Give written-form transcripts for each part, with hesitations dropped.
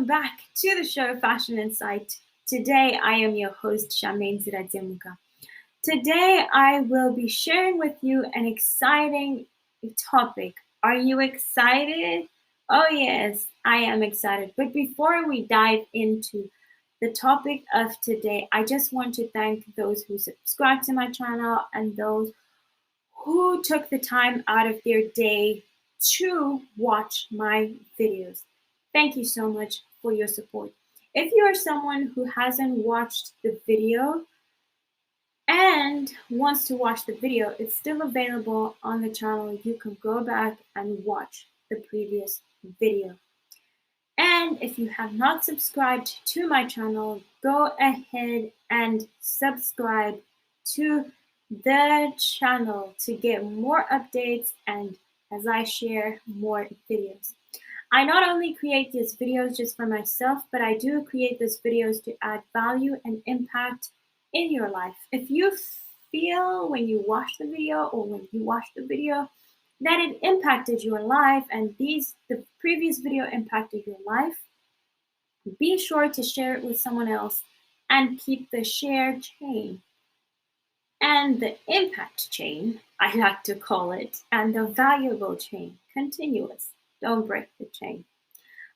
welcome back to the show Fashion Insight. Today I am your host Charmaine Nziradzemhuka. Today I will be sharing with you an exciting topic. Are you excited? Oh yes, I am excited. But before we dive into the topic of today, I just want to thank those who subscribed to my channel and those who took the time out of their day to watch my videos. Thank you so much for your support. If you are someone who hasn't watched the video and wants to watch the video, it's still available on the channel. You can go back and watch the previous video. And if you have not subscribed to my channel, go ahead and subscribe to the channel to get more updates and as I share more videos. I not only create these videos just for myself, but I do create these videos to add value and impact in your life. If you feel when you watch the video or when you watch the video that it impacted your life and the previous video impacted your life, be sure to share it with someone else and keep the share chain and the impact chain, I like to call it, and the valuable chain continuous. Don't break the chain.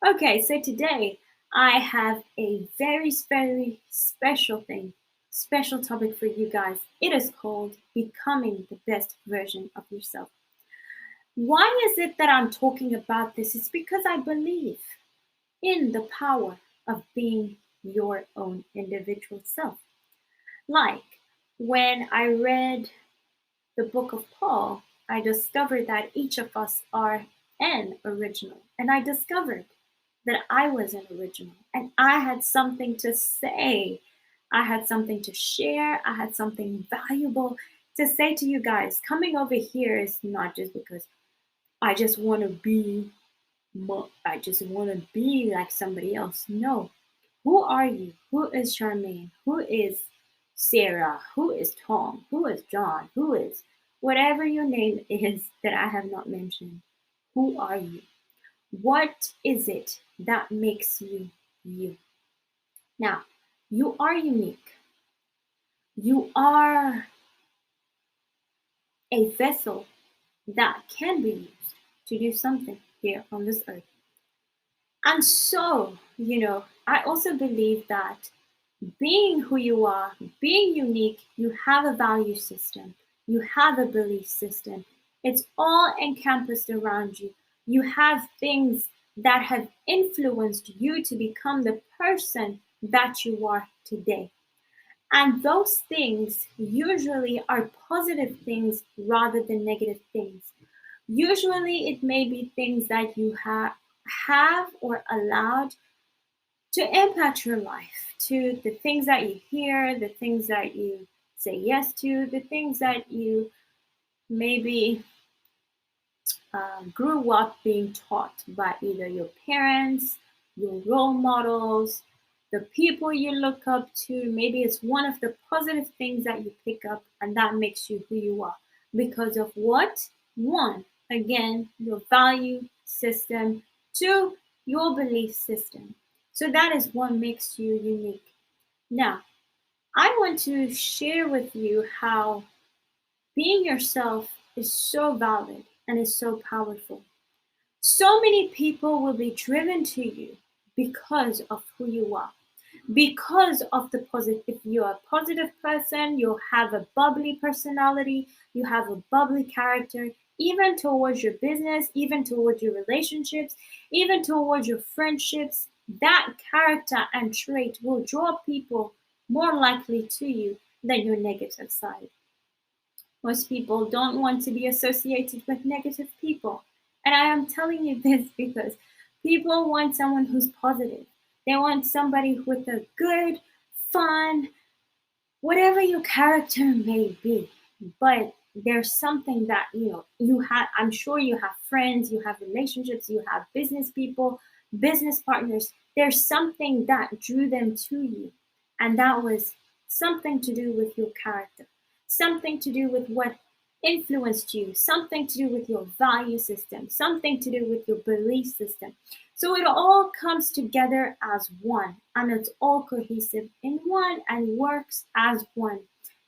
Okay, so today I have a very special topic for you guys. It is called Becoming the Best Version of Yourself. Why is it that I'm talking about this? It's because I believe in the power of being your own individual self. Like when I read the book of Paul, I discovered that each of us are an original. And I discovered that I was an original and I had something to say. I had something to share. I had something valuable to say to you guys. Coming over here is not just because I just want to be like somebody else. No. Who are you? Who is Charmaine? Who is Sarah? Who is Tom? Who is John? Who is whatever your name is that I have not mentioned? Who are you? What is it that makes you you? Now, you are unique. You are a vessel that can be used to do something here on this earth. And so, I also believe that being who you are, being unique, you have a value system, you have a belief system. It's all encompassed around you. You have things that have influenced you to become the person that you are today. And those things usually are positive things rather than negative things. Usually it may be things that you have or allowed to impact your life, to the things that you hear, the things that you say yes to, the things that you maybe grew up being taught by either your parents, your role models, the people you look up to. Maybe it's one of the positive things that you pick up and that makes you who you are. Because of what? One, again, your value system. Two, your belief system. So that is what makes you unique. Now, I want to share with you how being yourself is so valid and is so powerful. So many people will be driven to you because of who you are. Because of the positive, if you're a positive person, you have a bubbly personality, you have a bubbly character, even towards your business, even towards your relationships, even towards your friendships, that character and trait will draw people more likely to you than your negative side. Most people don't want to be associated with negative people. And I am telling you this because people want someone who's positive. They want somebody with a good, fun, whatever your character may be. But there's something that, you have, I'm sure you have friends, you have relationships, you have business people, business partners. There's something that drew them to you. And that was something to do with your character, something to do with what influenced you, something to do with your value system, something to do with your belief system. So it all comes together as one, and it's all cohesive in one and works as one.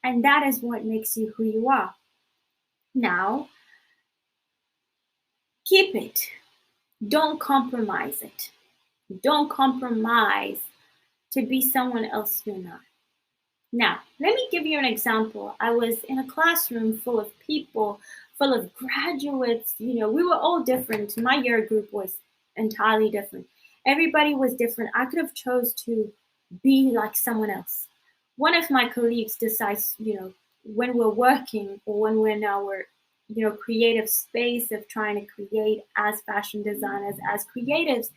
And that is what makes you who you are. Now, keep it. Don't compromise it. Don't compromise to be someone else you're not. Now, let me give you an example. I was in a classroom full of people, full of graduates. We were all different. My year group was entirely different. Everybody was different. I could have chose to be like someone else. One of my colleagues decides, when we're working or when we're in our, creative space of trying to create as fashion designers, as creatives,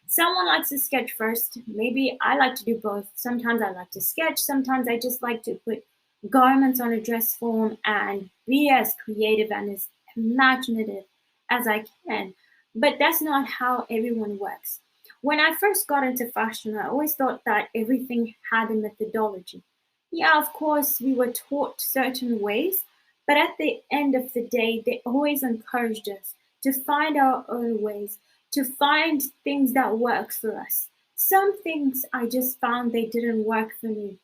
someone likes to sketch first. Maybe I like to do both. Sometimes I like to sketch. Sometimes I just like to put garments on a dress form and be as creative and as imaginative as I can. But that's not how everyone works. When I first got into fashion, I always thought that everything had a methodology. Yeah, of course, we were taught certain ways, but at the end of the day, they always encouraged us to find our own ways, to find things that work for us. Some things I just found they didn't work for me.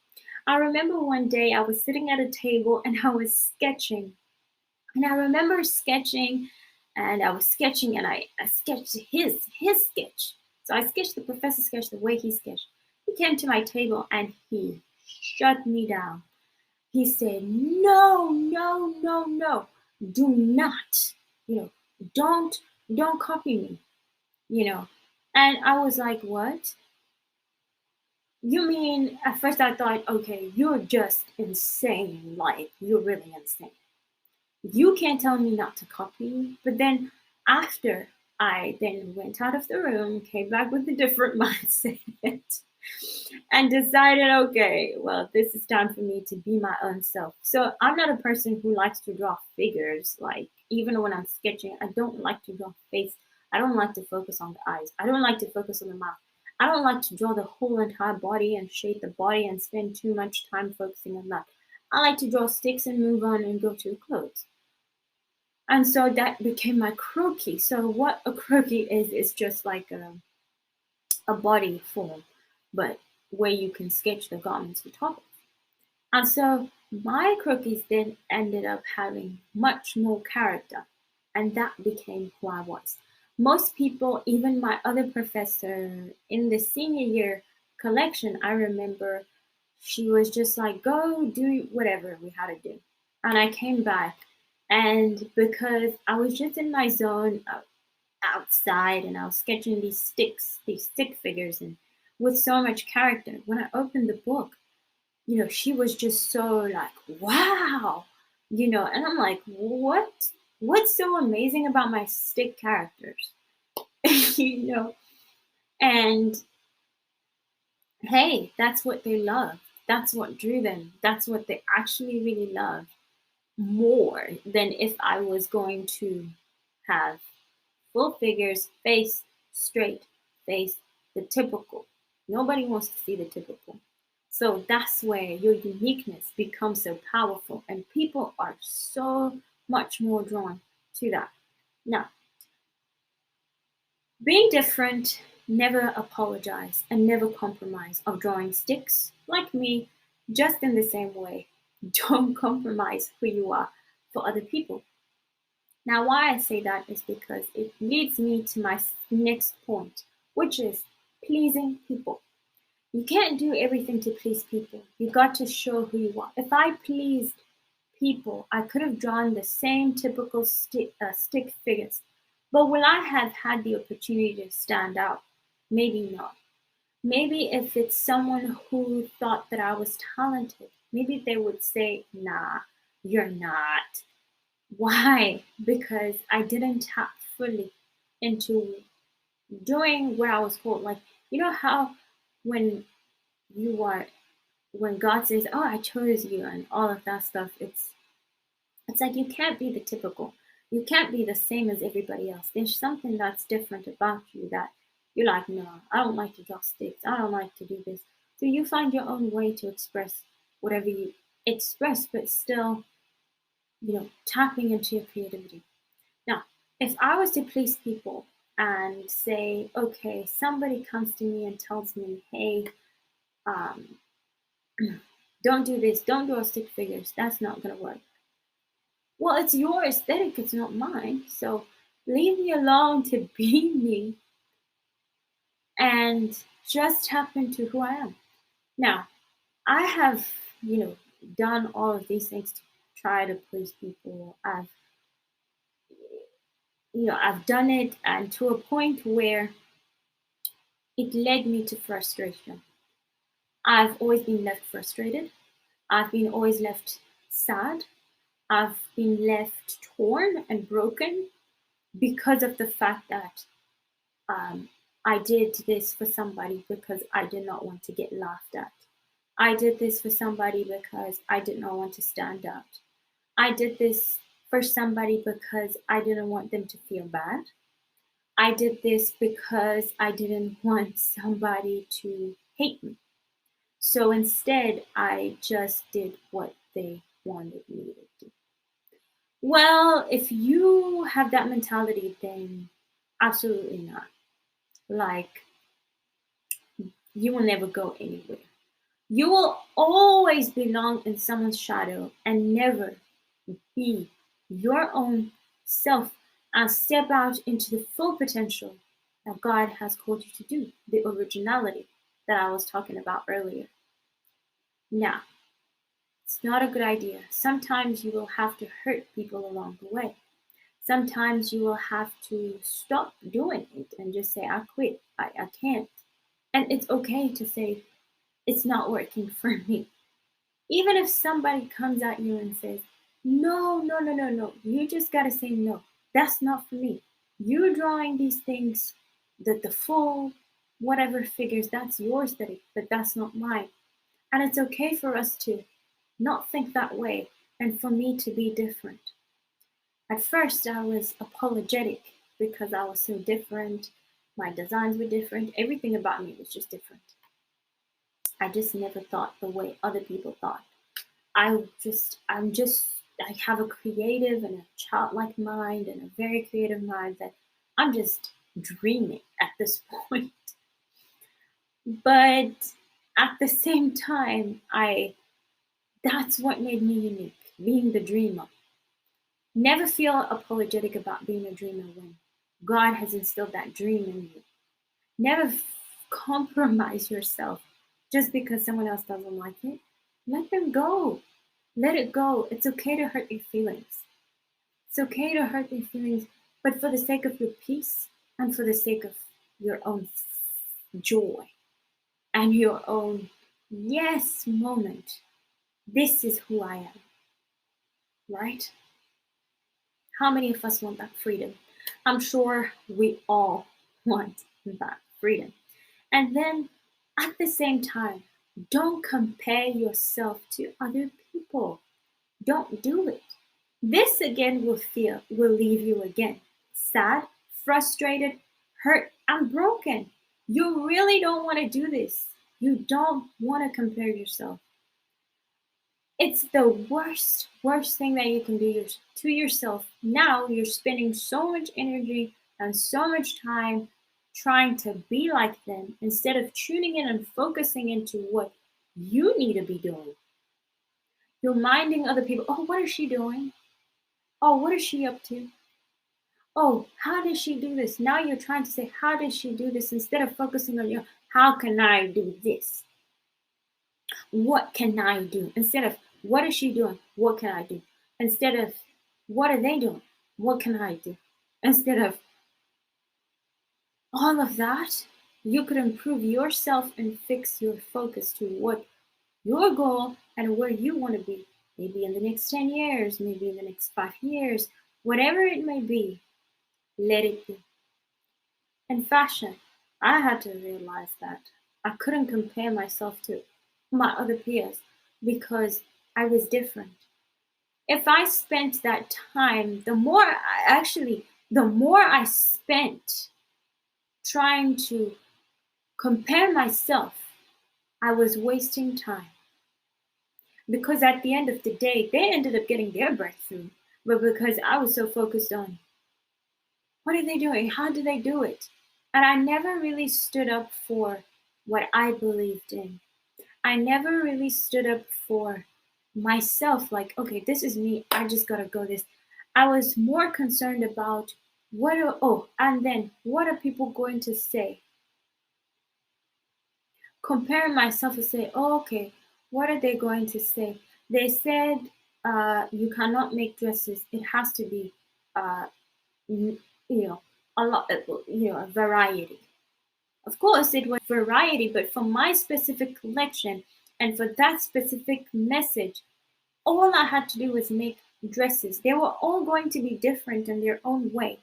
I remember one day I was sitting at a table and I was sketching. And I remember sketching and I was sketching and I sketched his sketch. So I sketched the professor's sketch the way he sketched. He came to my table and he shut me down. He said, no, no, no, no, do not, you know, don't, don't copy me, you know. And I was like, what? You mean, at first I thought, okay, you're just insane. Like, you're really insane. You can't tell me not to copy you. But then after I then went out of the room, came back with a different mindset and decided, okay, well, this is time for me to be my own self. So I'm not a person who likes to draw figures. Like, even when I'm sketching, I don't like to draw face. I don't like to focus on the eyes. I don't like to focus on the mouth. I don't like to draw the whole entire body and shape the body and spend too much time focusing on that. I like to draw sticks and move on and go to the clothes. And so that became my croquis. So what a croquis is just like a body form, but where you can sketch the garments you top of. And so my croquis then ended up having much more character, and that became who I was. Most people, even my other professor in the senior year collection, I remember she was just like, go do whatever we had to do. And I came back, and because I was just in my zone outside and I was sketching these sticks, these stick figures, and with so much character, when I opened the book, she was just so like, wow, and I'm like, what? What's so amazing about my stick characters? you know, and hey, that's what they love. That's what drew them. That's what they actually really love more than if I was going to have full figures, face straight, face the typical. Nobody wants to see the typical. So that's where your uniqueness becomes so powerful, and people are so much more drawn to that. Now, being different, never apologize and never compromise of drawing sticks like me, just in the same way. Don't compromise who you are for other people. Now, why I say that is because it leads me to my next point, which is pleasing people. You can't do everything to please people. You got to show who you are. If I pleased people, I could have drawn the same typical stick figures. But will I have had the opportunity to stand out? Maybe not. Maybe if it's someone who thought that I was talented, maybe they would say, nah, you're not. Why? Because I didn't tap fully into doing what I was called. Like, how when you are, when God says, oh, I chose you and all of that stuff, it's like you can't be the typical. You can't be the same as everybody else. There's something that's different about you that you're like, no, I don't like to draw sticks. I don't like to do this. So you find your own way to express whatever you express, but still, tapping into your creativity. Now, if I was to please people and say, okay, somebody comes to me and tells me, hey, um, don't do this, don't draw stick figures, that's not going to work. Well, it's your aesthetic, it's not mine. So leave me alone to be me and just tap into who I am. Now, I have, done all of these things to try to please people. I've done it, and to a point where it led me to frustration. I've always been left frustrated. I've been always left sad. I've been left torn and broken because of the fact that I did this for somebody because I did not want to get laughed at. I did this for somebody because I did not want to stand out. I did this for somebody because I didn't want them to feel bad. I did this because I didn't want somebody to hate me. So instead, I just did what they wanted me to do. Well, if you have that mentality, then absolutely not. Like, you will never go anywhere. You will always belong in someone's shadow and never be your own self and step out into the full potential that God has called you to do, the originality that I was talking about earlier. Now, it's not a good idea. Sometimes you will have to hurt people along the way. Sometimes you will have to stop doing it and just say, I quit, I can't. And it's okay to say, it's not working for me. Even if somebody comes at you and says, no, no, no, no, no, you just got to say, no, that's not for me. You're drawing these things, that the full whatever figures, that's your aesthetic, but that's not mine. And it's okay for us to not think that way and for me to be different. At first, I was apologetic because I was so different. My designs were different. Everything about me was just different. I just never thought the way other people thought. I have a creative and a childlike mind and a very creative mind that I'm just dreaming at this point. But at the same time, that's what made me unique, being the dreamer. Never feel apologetic about being a dreamer when God has instilled that dream in you. Never compromise yourself just because someone else doesn't like it. Let them go. Let it go. It's okay to hurt your feelings. It's okay to hurt your feelings, but for the sake of your peace and for the sake of your own joy and your own yes moment. This is who I am. Right? How many of us want that freedom? I'm sure we all want that freedom. And then at the same time, don't compare yourself to other people. Don't do it. This again will leave you again sad, frustrated, hurt, and broken. You really don't want to do this. You don't want to compare yourself. It's the worst thing that you can do to yourself. Now you're spending so much energy and so much time trying to be like them instead of tuning in and focusing into what you need to be doing. You're minding other people. Oh, what is she doing? Oh, what is she up to? Oh, how did she do this? Now you're trying to say, how did she do this? Instead of focusing on your, how can I do this? What can I do? Instead of, what is she doing? What can I do? Instead of, what are they doing? What can I do? Instead of all of that, you could improve yourself and fix your focus to what your goal and where you want to be. Maybe in the next 10 years, maybe in the next 5 years, whatever it may be, let it be. In fashion, I had to realize that I couldn't compare myself to my other peers because I was different. If I spent that time, the more I spent trying to compare myself, I was wasting time. Because at the end of the day, they ended up getting their breakthrough. But because I was so focused on What are they doing? How do they do it? And I never really stood up for what I believed in. I never really stood up for myself, like, okay, this is me. I just gotta go this. I was more concerned about and then what are people going to say? Comparing myself and say, oh, okay, what are they going to say? They said you cannot make dresses. It has to be, uh, you know, a lot, a variety. Of course, it was variety, but for my specific collection and for that specific message, all I had to do was make dresses. They were all going to be different in their own way.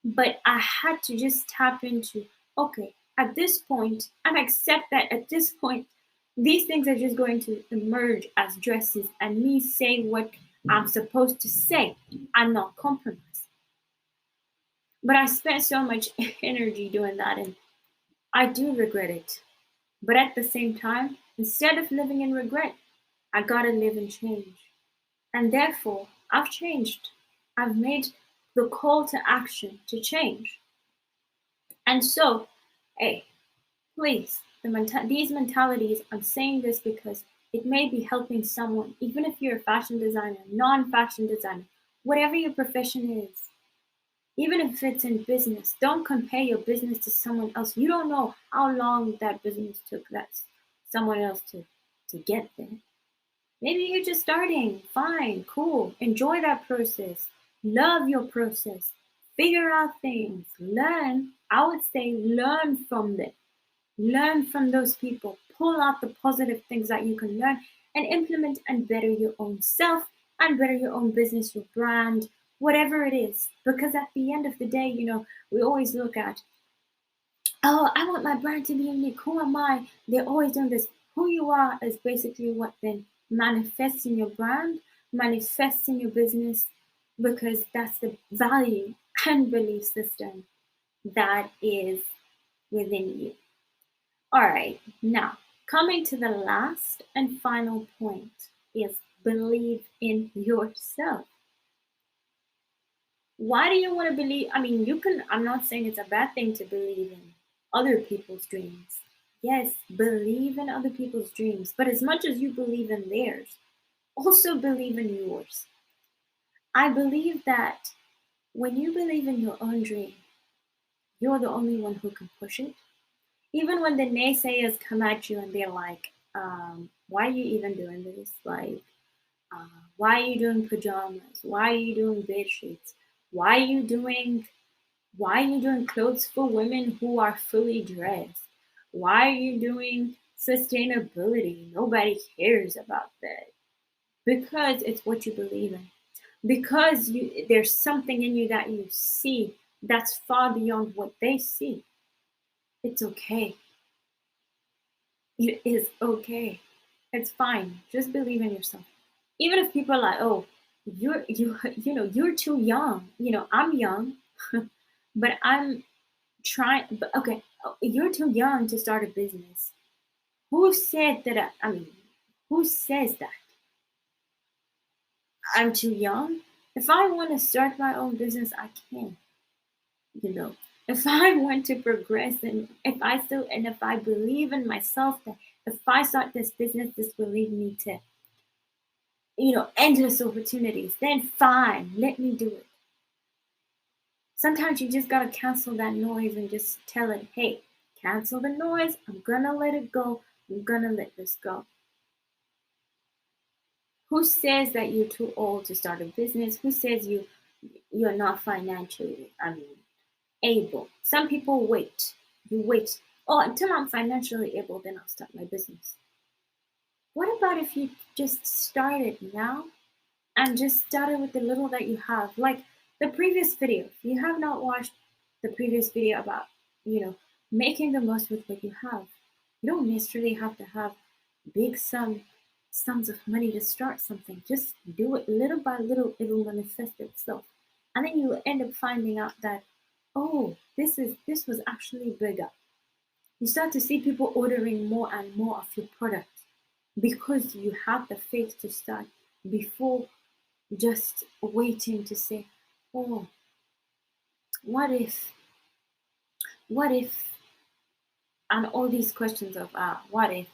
But I had to just tap into, okay, at this point, and accept that at this point, these things are just going to emerge as dresses and me say what I'm supposed to say and not compromise. But I spent so much energy doing that and I do regret it. But at the same time, instead of living in regret, I gotta live in change. And therefore, I've changed. I've made the call to action to change. And so, hey, please, these mentalities, I'm saying this because it may be helping someone, even if you're a fashion designer, non fashion designer, whatever your profession is, even if it's in business, don't compare your business to someone else. You don't know how long that business took someone else to get there. Maybe you're just starting. Fine, cool. Enjoy that process. Love your process. Figure out things. Learn. I would say learn from them. Learn from those people. Pull out the positive things that you can learn and implement and better your own self and better your own business, your brand, whatever it is. Because at the end of the day, we always look at, oh, I want my brand to be unique. Who am I? They're always doing this. Who you are is basically what then manifesting your brand, manifesting your business, because that's the value and belief system that is within you. All right, now coming to the last and final point is believe in yourself. Why do you want to believe? I mean, I'm not saying it's a bad thing to believe in other people's dreams. Yes, believe in other people's dreams, but as much as you believe in theirs, also believe in yours. I believe that when you believe in your own dream, you're the only one who can push it. Even when the naysayers come at you and they're like, why are you even doing this? Like, why are you doing pajamas? Why are you doing bed sheets? Why are you doing clothes for women who are fully dressed? Why are you doing sustainability? Nobody cares about that. Because it's what you believe in. Because there's something in you that you see that's far beyond what they see. It's okay. It is okay. It's fine. Just believe in yourself. Even if people are like, "Oh, you're too young." I'm young, but I'm trying. But okay, you're too young to start a business. Who said that? Who says that I'm too young? If I want to start my own business, I can. If I want to progress and if I believe in myself that if I start this business, this will lead me to, endless opportunities, then fine, let me do it. Sometimes you just gotta cancel that noise and just tell it, hey, cancel the noise. I'm gonna let it go. I'm gonna let this go. Who says that you're too old to start a business? Who says you're not financially, able? Some people wait. You wait. Oh, until I'm financially able, then I'll start my business. What about if you just started now and just started with the little that you have? Like the previous video. If you have not watched the previous video about, making the most with what you have, you don't necessarily have to have big sums of money to start something. Just do it little by little, it'll manifest itself. And then you end up finding out that, oh, this was actually bigger. You start to see people ordering more and more of your product because you have the faith to start before just waiting to say, oh, what if, what if, and all these questions of what if,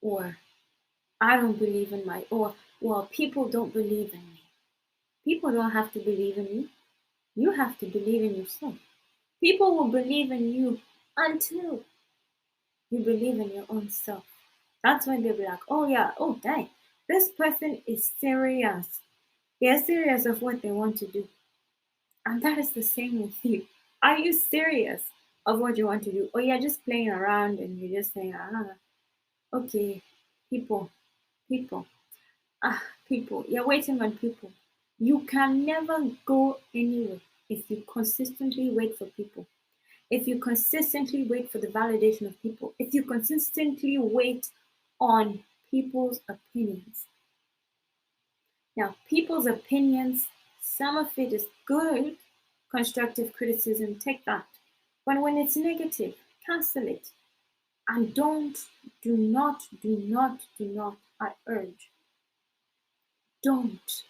or I don't believe in my, or well, people don't believe in me. People don't have to believe in you. You have to believe in yourself. People will believe in you until you believe in your own self. That's when they'll be like, oh yeah, oh dang, this person is serious. They're serious of what they want to do. And that is the same with you. Are you serious of what you want to do? Or you're just playing around and you're just saying, okay, people, people, people. You're waiting on people. You can never go anywhere if you consistently wait for people. If you consistently wait for the validation of people. If you consistently wait on people's opinions. Now, people's opinions, some of it is good, constructive criticism, take that. But when it's negative, cancel it. And do not, I urge, don't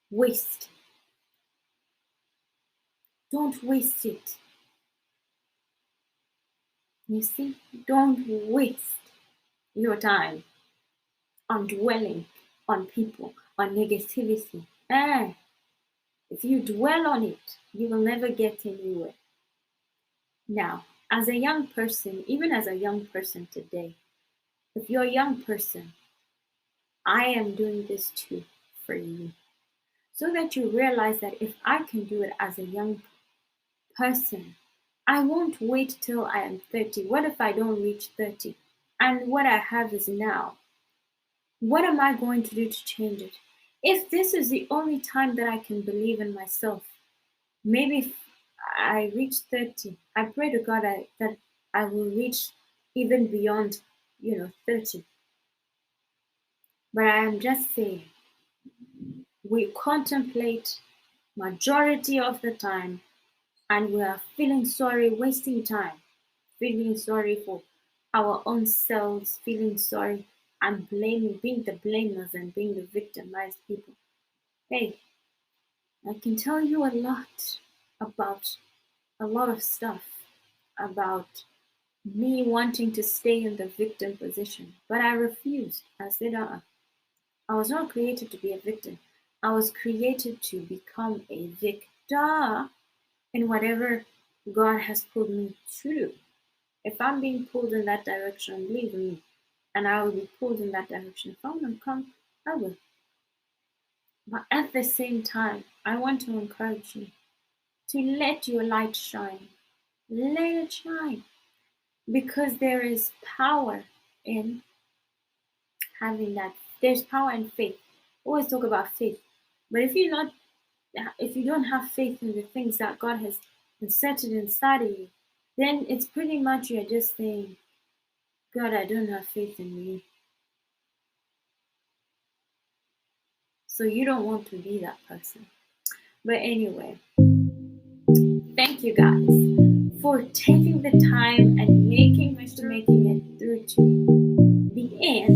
waste. Don't waste it. You see, don't waste your time on dwelling on people, on negativity. If you dwell on it, you will never get anywhere. Now, as a young person, even as a young person today, if you're a young person, I am doing this too for you. So that you realize that if I can do it as a young person, I won't wait till I am 30. What if I don't reach 30? And what I have is now. What am I going to do to change it? If this is the only time that I can believe in myself, maybe if I reach 30, I pray to God that I will reach even beyond, 30. But I am just saying, we contemplate majority of the time and we are feeling sorry, wasting time, feeling sorry for our own selves, feeling sorry and blaming, being the blamers and being the victimized people. Hey, I can tell you a lot about a lot of stuff about me wanting to stay in the victim position, but I refused. I said, I was not created to be a victim. I was created to become a victor in whatever God has pulled me to do. If I'm being pulled in that direction, believe me, and I will be pulled in that direction. If I want to come, I will. But at the same time, I want to encourage you to let your light shine. Let it shine. Because there is power in having that. There's power in faith. We always talk about faith. But if you don't have faith in the things that God has inserted inside of you, then it's pretty much you're just saying, God, I don't have faith in you. So you don't want to be that person. But anyway, thank you guys for taking the time and making it through to the end